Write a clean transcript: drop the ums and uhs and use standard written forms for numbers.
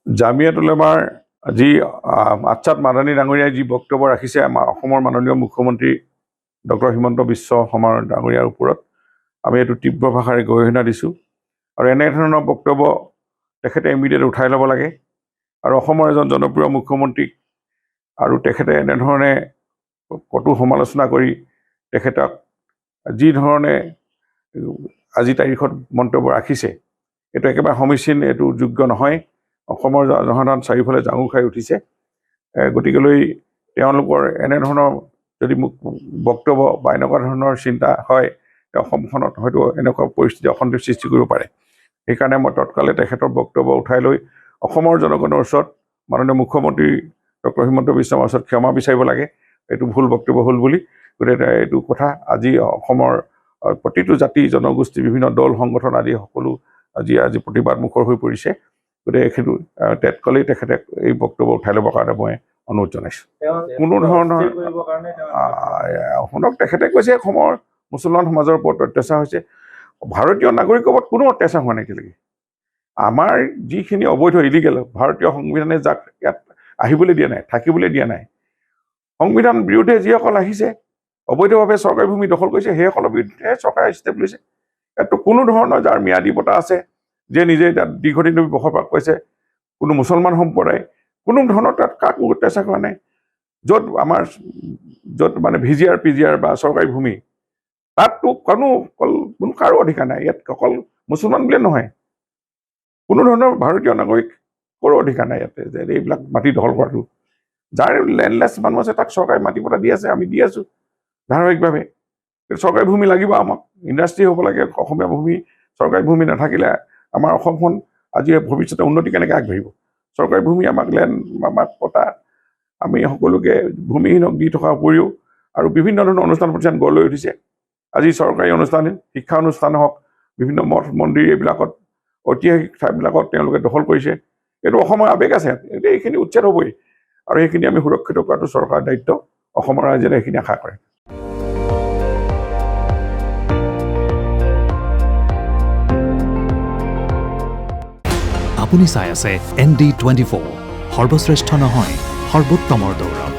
জামিয়াত উলেমাৰ যি আচ্ছাদ মাদানী ডাঙৰীয়াই যি বক্তব্য ৰাখিছে আমাৰ অসমৰ মাননীয় মুখ্যমন্ত্ৰী ডক্টৰ হিমন্ত বিশ্ব শৰ্মা ডাঙৰীয়াৰ ওপৰত আমি এইটো তীব্ৰ ভাষাৰে গৰিহণা দিছোঁ আৰু এনেধৰণৰ বক্তব্য তেখেতে ইমিডিয়েট উঠাই ল'ব লাগে আৰু অসমৰ এজন জনপ্ৰিয় মুখ্যমন্ত্ৰীক আৰু তেখেতে এনেধৰণে কটু সমালোচনা কৰি তেখেতক যি ধৰণে আজি তাৰিখত মন্তব্য ৰাখিছে এইটো একেবাৰে সমীচীন, এইটো যোগ্য নহয়। অসমৰ জনসাধাৰণ চাৰিওফালে জাঙুৰ খাই উঠিছে। গতিকেলৈ তেওঁলোকৰ এনেধৰণৰ যদি বক্তব্য বা এনেকুৱা ধৰণৰ চিন্তা হয় অসমখনত হয়তো এনেকুৱা পৰিস্থিতি অশান্তিৰ সৃষ্টি কৰিব পাৰে। সেইকাৰণে মই তৎকালে তেখেতৰ বক্তব্য উঠাই লৈ অসমৰ জনগণৰ ওচৰত মাননীয় মুখ্যমন্ত্ৰী ডক্টৰ হিমন্ত বিশ্ব শৰ্মাৰ ওচৰত ক্ষমা বিচাৰিব লাগে, এইটো ভুল বক্তব্য হ'ল বুলি। গতিকে এইটো কথা আজি অসমৰ প্ৰতিটো জাতি জনগোষ্ঠী বিভিন্ন দল সংগঠন আদি সকলো আজি প্ৰতিবাদ মুখৰ হৈ পৰিছে। গতিকে সেইটো তৎকালেই তেখেতে এই বক্তব্য উঠাই ল'বৰ কাৰণে মই অনুৰোধ জনাইছোঁ। কোনো ধৰণৰ শুনক, তেখেতে কৈছে অসমৰ মুছলমান সমাজৰ ওপৰত অত্যাচাৰ হৈছে। ভাৰতীয় নাগৰিকৰ ওপৰত কোনো অত্যাচাৰ হোৱা নাই এতিয়ালৈকে। আমাৰ যিখিনি অবৈধ ইলিগেল, ভাৰতীয় সংবিধানে যাক ইয়াত আহিবলৈ দিয়া নাই, থাকিবলৈ দিয়া নাই, সংবিধান বিৰুদ্ধে যিসকল আহিছে অবৈধভাৱে চৰকাৰী ভূমি দখল কৰিছে সেইসকলৰ বিৰুদ্ধে চৰকাৰে ষ্টেপ লৈছে। ইয়াততো কোনো ধৰণৰ যাৰ ম্যাদী বঁটা আছে, যে নিজে তাত দীৰ্ঘদিন বসবাস কৰিছে, কোনো মুছলমান সম্প্ৰদায়, কোনো ধৰণৰ তাত কাকো অত্যাচাৰ কৰা নাই। য'ত মানে ভিজিআৰ পিজিআৰ বা চৰকাৰী ভূমি তাততো কোনো কাৰো অধিকাৰ নাই। ইয়াত অকল মুছলমান বুলিয়ে নহয়, কোনো ধৰণৰ ভাৰতীয় নাগৰিকৰো অধিকাৰ নাই ইয়াতে যে এইবিলাক মাটি দখল কৰাটো। যাৰ লেণ্ডলেছ মানুহ আছে তাক চৰকাৰে মাটি বঁটা দি আছে, আমি দি আছোঁ ধাৰাবাহিকভাৱে। চৰকাৰী ভূমি লাগিব আমাক, ইণ্ডাষ্ট্ৰী হ'ব লাগে। অসমীয়া ভূমি, চৰকাৰী ভূমি নাথাকিলে আমাৰ অসমখন আজি ভৱিষ্যতে উন্নতি কেনেকৈ আগবাঢ়িব? চৰকাৰী ভূমি আমাক আমাক পতা, আমি সকলোকে ভূমিহীনক দি থকাৰ উপৰিও আৰু বিভিন্ন ধৰণৰ অনুষ্ঠান প্ৰতিষ্ঠান গঢ় লৈ উঠিছে। আজি চৰকাৰী অনুষ্ঠান, শিক্ষা অনুষ্ঠান হওক, বিভিন্ন মঠ মন্দিৰ এইবিলাকত ঐতিহাসিক ঠাইবিলাকত তেওঁলোকে দখল কৰিছে। এইটো অসমৰ আৱেগ আছে, এইখিনি উচ্ছেদ হ'বই আৰু সেইখিনি আমি সুৰক্ষিত কৰাটো চৰকাৰৰ দায়িত্ব। অসমৰ ৰাইজে সেইখিনি আশা কৰে। আপুনি চাই আছে ND24, সৰ্বশ্ৰেষ্ঠ নহয় সৰ্বোত্তমৰ দৌৰ।